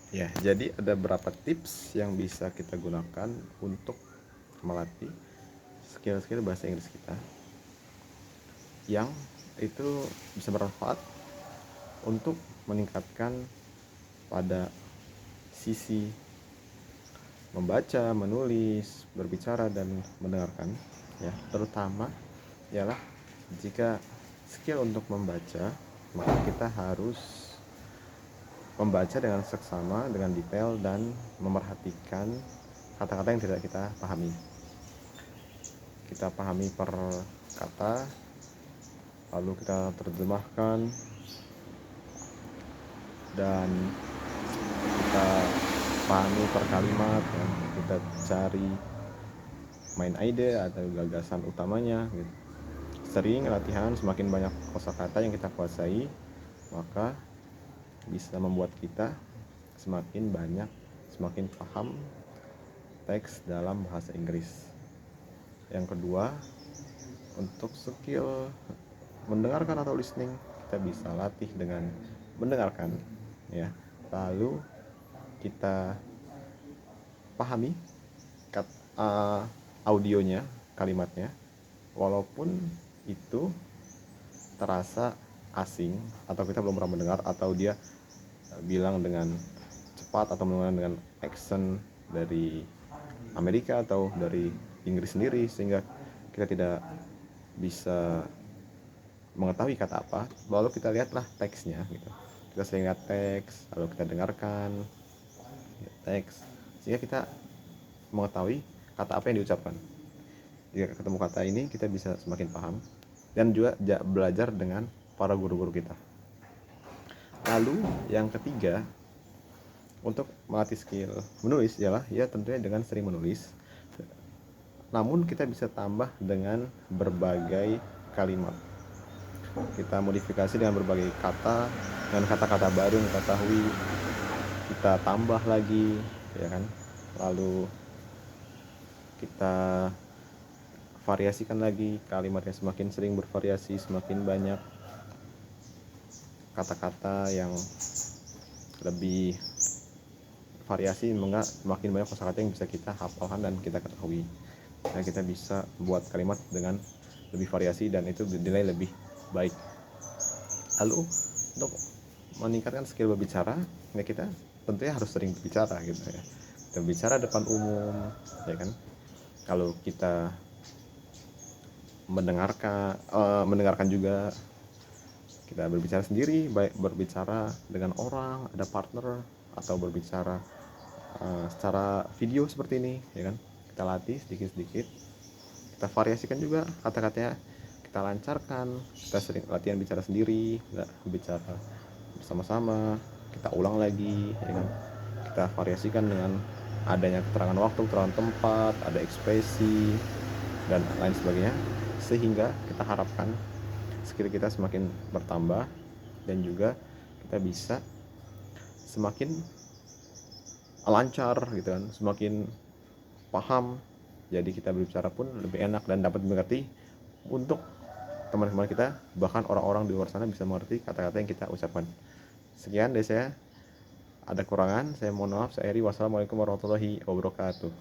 Ya, jadi ada beberapa tips yang bisa kita gunakan untuk melatih skill-skill bahasa Inggris kita yang itu bisa bermanfaat untuk meningkatkan pada sisi membaca, menulis, berbicara dan mendengarkan ya. Terutama ialah jika skill untuk membaca, maka kita harus membaca dengan seksama, dengan detail dan memerhatikan kata-kata yang tidak kita pahami. Kita pahami per kata, lalu kita terjemahkan dan kita pahami per kalimat ya. Kita cari main ide atau gagasan utamanya gitu. Sering latihan, semakin banyak kosakata yang kita kuasai, maka bisa membuat kita semakin banyak, semakin paham teks dalam bahasa Inggris. Yang kedua, untuk skill mendengarkan atau listening, kita bisa latih dengan mendengarkan ya. Lalu kita pahami audionya, kalimatnya, walaupun itu terasa asing atau kita belum pernah mendengar, atau dia bilang dengan cepat atau menggunakan dengan accent dari Amerika atau dari Inggris sendiri, sehingga kita tidak bisa mengetahui kata apa. Lalu kita lihatlah teksnya gitu. Kita sering lihat teks, lalu kita dengarkan teks, sehingga kita mengetahui kata apa yang diucapkan. Jika ketemu kata ini, kita bisa semakin paham dan juga belajar dengan para guru-guru kita. Lalu yang ketiga, untuk melatih skill menulis ialah ya tentunya dengan sering menulis. Namun kita bisa tambah dengan berbagai kalimat. Kita modifikasi dengan berbagai kata, dengan kata-kata baru yang kita ketahui, kita tambah lagi ya kan. Lalu kita variasikan lagi kalimatnya, semakin sering bervariasi, semakin banyak kata-kata yang lebih variasi, semakin banyak kosakata yang bisa kita hafalkan dan kita ketahui. Dan kita bisa buat kalimat dengan lebih variasi dan itu dinilai lebih baik. Lalu untuk meningkatkan skill berbicara, ya kita tentunya harus sering berbicara gitu ya. Kita berbicara depan umum ya kan. Kalau kita mendengarkan juga, kita berbicara sendiri, baik berbicara dengan orang, ada partner, atau berbicara secara video seperti ini ya kan. Kita latih sedikit-sedikit, kita variasikan juga kata-katanya, kita lancarkan, kita sering latihan bicara sendiri, nggak bicara bersama-sama, kita ulang lagi ya kan. Kita variasikan dengan adanya keterangan waktu, keterangan tempat, ada ekspresi dan lain sebagainya, sehingga kita harapkan skill kita semakin bertambah dan juga kita bisa semakin lancar gitu kan, semakin paham. Jadi kita berbicara pun lebih enak dan dapat dimengerti untuk teman-teman kita, bahkan orang-orang di luar sana bisa mengerti kata-kata yang kita ucapkan. Sekian dari saya, ada kurangan saya mohon maaf. Saya Eri, wassalamualaikum warahmatullahi wabarakatuh.